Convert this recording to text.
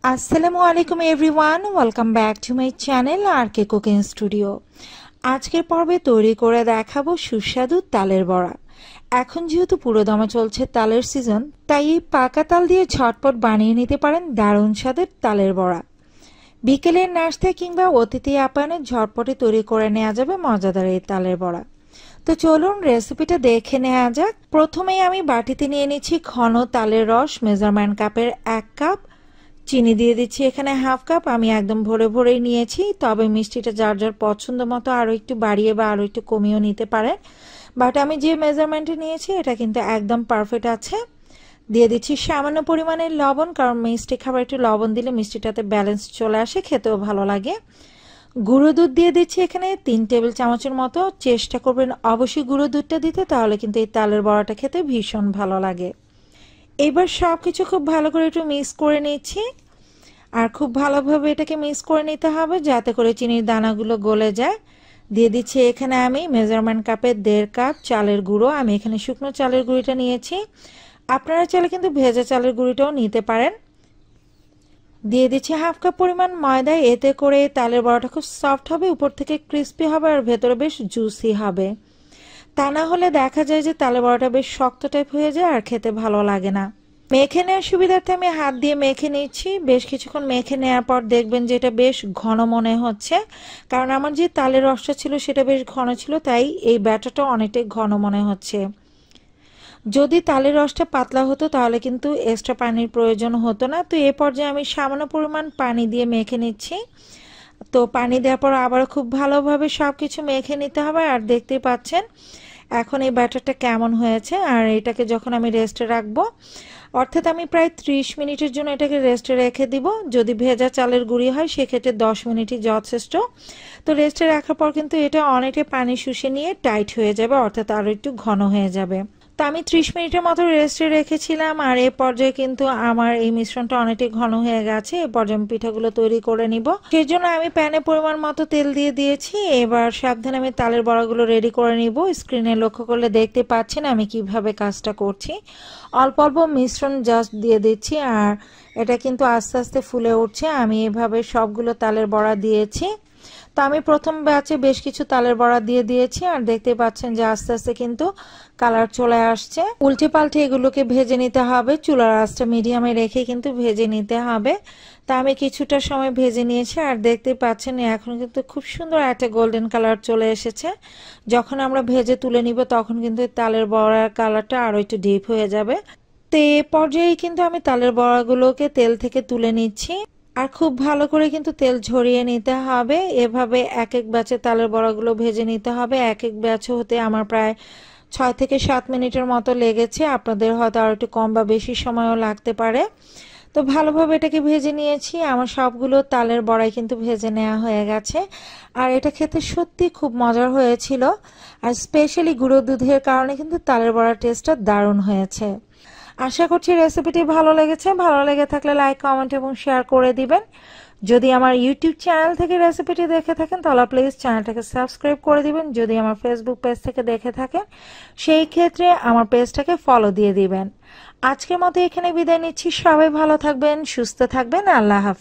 আসসালামু আলাইকুম everyone, welcome back to my channel R K cooking studio. আজকের পর্বে তৈরি করে দেখাবো সুস্বাদু তালের বড়া। এখন যেহেতু পুরোদমে চলছে তালের সিজন, তাই এই পাকা তাল দিয়ে ঝটপট বানিয়ে নিতে পারেন দারুণ স্বাদের তালের বড়া। বিকেলের নাস্তা কিংবা অতিথি আপ্যায়নে ঝটপটে তৈরি করে নেওয়া যাবে মজাদার এই তালের বড়া। তো চলুন রেসিপিটা দেখে নেওয়া যাক। প্রথমেই আমি বাটিতে নিয়ে নিচ্ছি ঘন তালের রস, মেজারমেন্ট কাপের 1 কাপ। চিনি দিয়ে দিচ্ছি এখানে হাফ কাপ। আমি একদম ভরে ভরেই নিয়েছি, তবে মিষ্টিটা যার যার পছন্দ মতো আরও একটু বাড়িয়ে বা আরও একটু কমিয়েও নিতে পারেন, বাট আমি যে মেজারমেন্টে নিয়েছি এটা কিন্তু একদম পারফেক্ট আছে। দিয়ে দিচ্ছি সামান্য পরিমাণে লবণ, কারণ মিষ্টি খাবার একটু লবণ দিলে মিষ্টিটাতে ব্যালেন্স চলে আসে, খেতেও ভালো লাগে। গুঁড়ো দুধ দিয়ে দিচ্ছি এখানে 3 টেবিল চামচের মতো। চেষ্টা করবেন অবশ্যই গুঁড়ো দুধটা দিতে, তাহলে কিন্তু এই তালের বড়াটা খেতে ভীষণ ভালো লাগে। এবার সব কিছু খুব ভালো করে একটু মিক্স করে নিচ্ছি, আর খুব ভালোভাবে এটাকে মিক্স করে নিতে হবে যাতে করে চিনির দানাগুলো গলে যায়। দিয়ে দিচ্ছি এখানে আমি মেজারমেন্ট কাপের 1.5 কাপ চালের গুঁড়ো। আমি এখানে শুকনো চালের গুঁড়িটা নিয়েছি, আপনারা চাইলে কিন্তু ভেজা চালের গুঁড়িটাও নিতে পারেন। দিয়ে দিচ্ছি হাফ কাপ পরিমাণ ময়দা। এতে করে তালের বড়াটা খুব সফট হবে, উপর থেকে ক্রিস্পি হবে আর ভেতরে বেশ জুসি হবে। তা না হলে দেখা যায় যে তালের বড়াটা বেশ শক্ত টাইপ হয়ে যায় আর খেতে ভালো লাগে না। মেখে নেওয়ার সুবিধার্থে আমি হাত দিয়ে মেখে নিচ্ছি। বেশ কিছুক্ষণ মেখে নেওয়ার পর দেখবেন যে এটা বেশ ঘন মনে হচ্ছে, কারণ আমার যে তালের রসটা ছিল সেটা বেশ ঘন ছিল, তাই এই ব্যাটারটা অনেকটাই ঘন মনে হচ্ছে। যদি তালের রসটা পাতলা হতো তাহলে কিন্তু এক্সট্রা পানির প্রয়োজন হতো না। তো এ পর্যায়ে আমি সামান্য পরিমাণ পানি দিয়ে মেখে নিচ্ছি। তো পানি দেওয়ার পর আবার খুব ভালোভাবে সব কিছু মেখে নিতে হবে। আর দেখতেই পাচ্ছেন এখন এই ব্যাটারটা কেমন হয়েছে। আর এটাকে যখন আমি রেস্টে রাখবো, অর্থাৎ আমি প্রায় 30 মিনিটের জন্য এটাকে রেস্টে রেখে দিব। যদি ভেজা চালের গুঁড়ি হয় সেক্ষেত্রে 10 মিনিটই যথেষ্ট। তো রেস্টে রাখার পর কিন্তু এটা অনেকটা পানি শুষে নিয়ে টাইট হয়ে যাবে, অর্থাৎ আরও একটু ঘন হয়ে যাবে। তো আমি 30 মিনিটের মতো রেস্টে রেখেছিলাম, আর এ পর্যায়ে কিন্তু আমার এই মিশ্রণটা অনেকটাই ঘন হয়ে গেছে। এ পর্যায়ে আমি পিঠাগুলো তৈরি করে নিব। সেই জন্য আমি প্যানে পরিমাণ মতো তেল দিয়ে দিয়েছি। এবার সাবধানে আমি তালের বড়াগুলো রেডি করে নিব। স্ক্রিনে লক্ষ্য করলে দেখতে পাচ্ছেন আমি কিভাবে কাজটা করছি। অল্প অল্প মিশ্রণ জাস্ট দিয়ে দিচ্ছি, আর এটা কিন্তু আস্তে আস্তে ফুলে উঠছে। আমি এভাবে সবগুলো তালের বড়া দিয়েছি। তো আমি প্রথম ব্যাচে বেশ কিছু তালের বড়া দিয়ে দিয়েছি, আর দেখতে পাচ্ছেন যে আস্তে আস্তে কিন্তু কালার চলে আসছে। উল্টে পাল্টে এগুলোকে ভেজে নিতে হবে, চুলার আঁচটা মিডিয়ামে রেখে কিন্তু ভেজে নিতে হবে। তা আমি কিছুটা সময় ভেজে নিয়েছি, আর দেখতে পাচ্ছেন এখন কিন্তু খুব সুন্দর একটা গোল্ডেন কালার চলে এসেছে। যখন আমরা ভেজে তুলে নিব তখন কিন্তু তালের বড়ার কালারটা আরো একটু ডিপ হয়ে যাবে। তো এই পর্যায়ে কিন্তু আমি তালের বড়াগুলোকে তেল থেকে তুলে নিচ্ছি, আর খুব ভালো করে কিন্তু তেল ঝরিয়ে নিতে হবে। এভাবে এক এক ব্যাচে তালের বড়াগুলো ভেজে নিতে হবে। এক এক ব্যাচ হতে আমার প্রায় 6 থেকে 7 মিনিটের মতো লেগেছে, আপনাদের হয়তো আর একটু কম বা বেশি সময়ও লাগতে পারে। তো ভালোভাবে এটাকে ভেজে নিয়েছি। আমার সবগুলো তালের বড়াই কিন্তু ভেজে নেওয়া হয়ে গেছে, আর এটা খেতে সত্যি খুব মজার হয়েছিল। আর স্পেশালি গুঁড়ো দুধের কারণে কিন্তু তালের বড়ার টেস্টটা দারুণ হয়েছে। আশা করছি রেসিপিটি ভালো লেগেছে। ভালো লেগে থাকলে লাইক, কমেন্ট এবং শেয়ার করে দিবেন। যদি আমার ইউটিউব চ্যানেল থেকে রেসিপিটি দেখে থাকেন তাহলে প্লিজ চ্যানেলটাকে সাবস্ক্রাইব করে দিবেন। যদি আমার ফেসবুক পেজ থেকে দেখে থাকেন সেই ক্ষেত্রে আমার পেজটাকে ফলো দিয়ে দিবেন। আজকের মতো এখানে বিদায় নিচ্ছি। সবাই ভালো থাকবেন, সুস্থ থাকবেন। আল্লাহ হাফেজ।